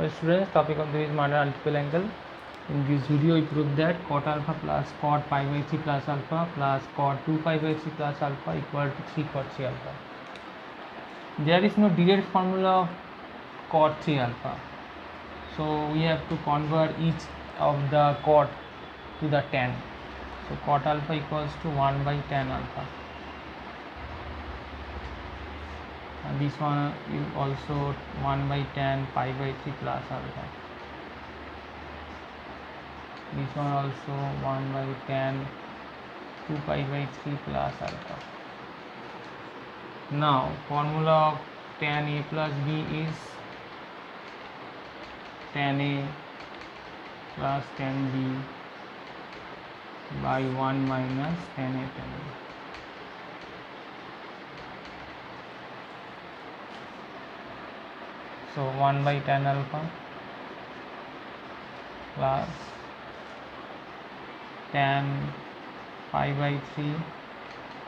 Students, topic of this is Mandel multiple angle. In this video, we prove that cot alpha plus cot pi by 3 plus alpha plus cot 2 pi by 3 plus alpha equal to 3 cot 3 alpha. There is no direct formula of cot 3 alpha, so we have to convert each of the cot to the tan. So cot alpha equals to 1 by tan alpha. And this one is also 1 by tan pi by 3 plus alpha. This one also 1 by tan 2 pi by 3 plus alpha. Now formula of tan A plus B is tan A plus tan B by 1 minus tan A tan B. So 1 by tan alpha plus tan pi by 3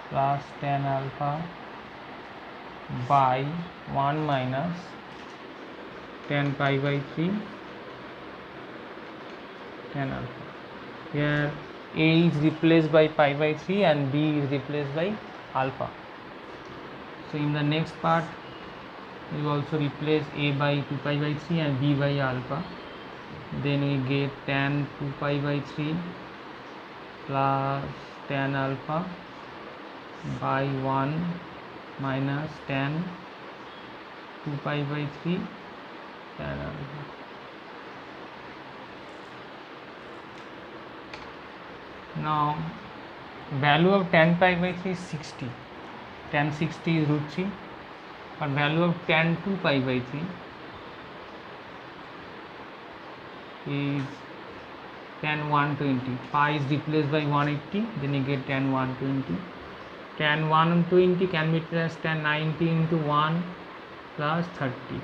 plus tan alpha by 1 minus tan pi by 3 tan alpha. Here A is replaced by pi by 3 and B is replaced by alpha. So in the next part we also replace A by 2 pi by 3 and B by alpha. Then we get tan 2 pi by 3 plus tan alpha by 1 minus tan 2 pi by 3 tan alpha. Now value of tan pi by 3 is 60. Tan 60 is root 3. But value of tan 2 pi by 3 is tan 120. Pi is replaced by 180, then you get tan 120. Tan 120 can be written as tan 90 into 1 plus 30.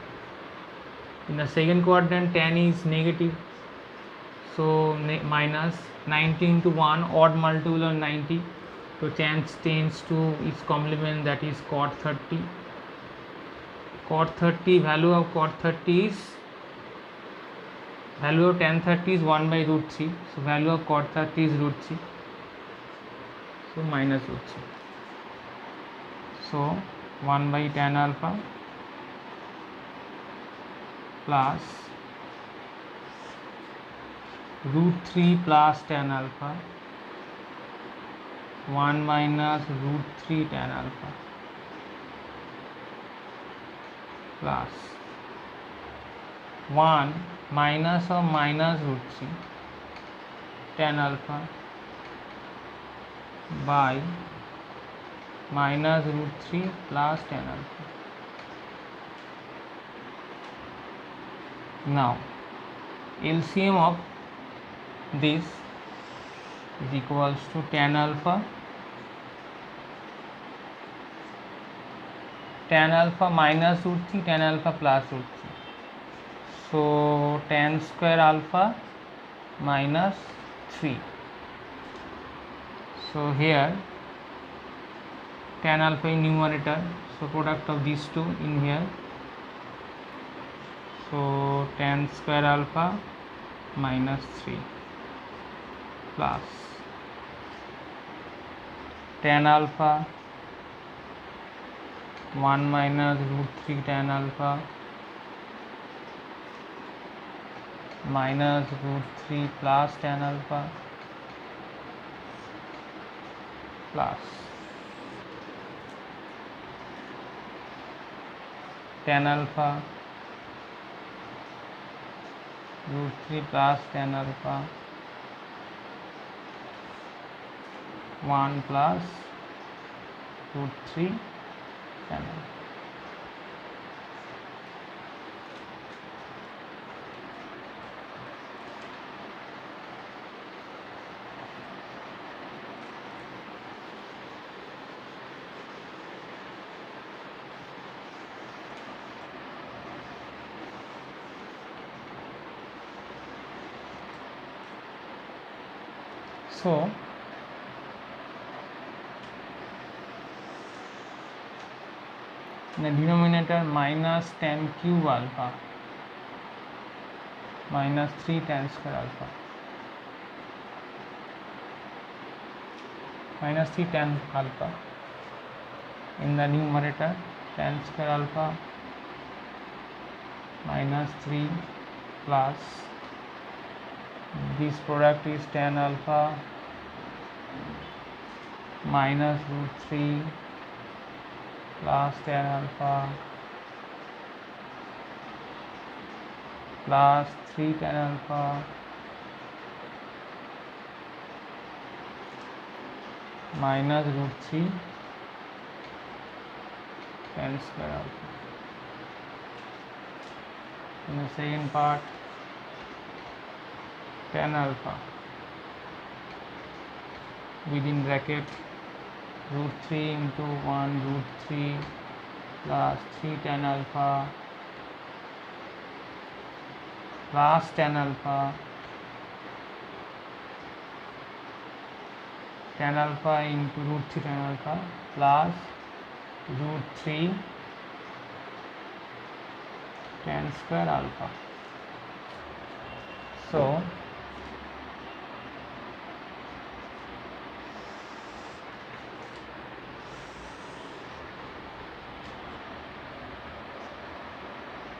In the second quadrant, tan is negative, so minus 90 into 1, odd multiple of 90, so tan tends to its complement, that is cot 30. Cot 30, value of cot 30 is, value of tan 30 is 1 by root 3, so value of cot 30 is root 3, so minus root 3. So 1 by tan alpha plus root 3 plus tan alpha 1 minus root 3 tan alpha plus 1 minus or minus root 3 tan alpha by minus root 3 plus tan alpha. Now LCM of this is equals to tan alpha minus root 3 tan alpha plus root 3, so tan square alpha minus 3. So here tan alpha in numerator, so product of these two in here, so tan square alpha minus 3 plus tan alpha 1 minus root 3 tan alpha minus root 3 plus tan alpha plus tan alpha root 3 plus tan alpha 1 plus root 3 tan alpha. So in the denominator minus tan cube alpha minus 3 tan square alpha minus 3 tan alpha in the numerator, tan square alpha minus 3 plus this product is tan alpha minus root 3 plus tan alpha plus 3 tan alpha minus root 3 tan square alpha. In the second part, tan alpha within bracket root 3 into 1 root 3 plus 3 tan alpha plus tan alpha into root 3 tan alpha plus root 3 tan square alpha. So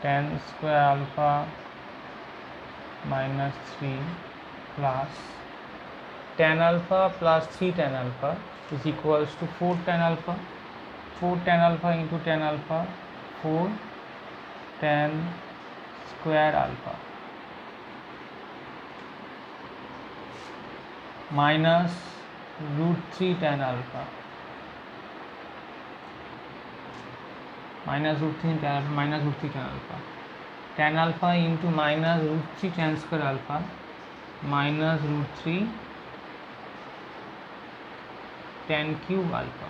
tan square alpha minus 3 plus tan alpha plus 3 tan alpha is equals to 4 tan alpha. 4 tan alpha into tan alpha, 4 tan square alpha minus root 3 tan alpha minus root 3 tan alpha minus root 3 tan alpha. Tan alpha into minus root 3 tan square alpha minus root 3 tan cube alpha.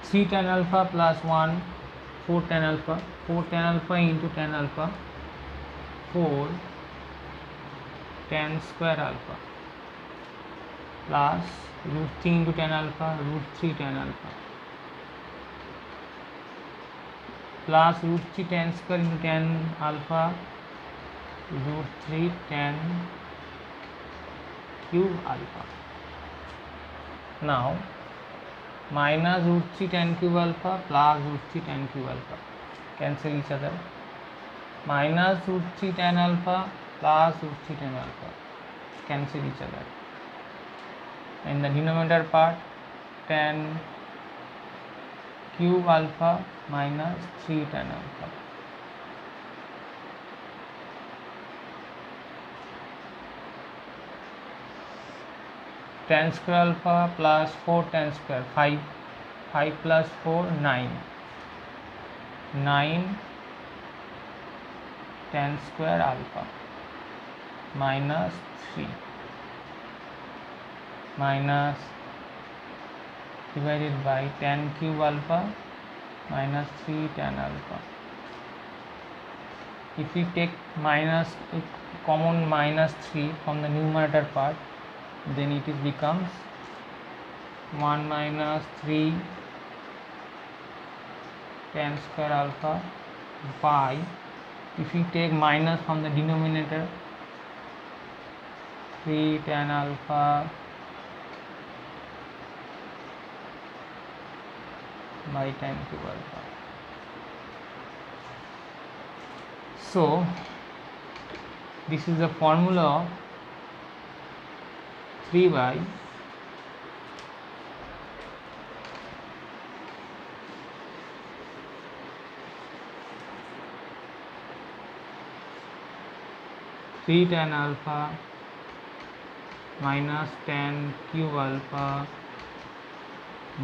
Three tan alpha plus 1 4 tan alpha, 4 tan alpha into tan alpha, 4 tan square alpha plus root 3 into tan alpha, root 3 tan alpha plus root 3 tan square into tan alpha, root 3 tan cube alpha. Now minus root 3 tan cube alpha plus root 3 tan cube alpha cancel each other. Minus root 3 tan alpha plus root 3 tan alpha cancel each other. In the denominator part, tan cube alpha minus 3 tan alpha. Tan square alpha plus 4 tan square 5 plus 4 9 tan square alpha minus 3 minus divided by tan cube alpha minus 3 tan alpha. If we take minus common minus 3 from the numerator part, then it becomes 1 minus 3 tan square alpha by, if we take minus from the denominator, 3 tan alpha by tan cube alpha. So this is the formula of 3 by 3 tan alpha minus tan cube alpha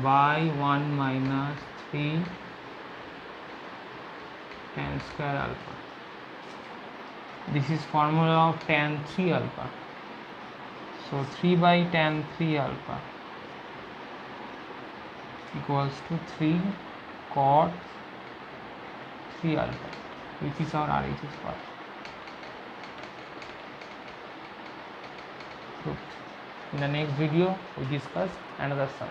by 1 minus 3 tan square alpha. This is formula of tan 3 alpha. So 3 by tan 3 alpha equals to 3 cot 3 alpha, which is our RHS part. So in the next video we discuss another sum.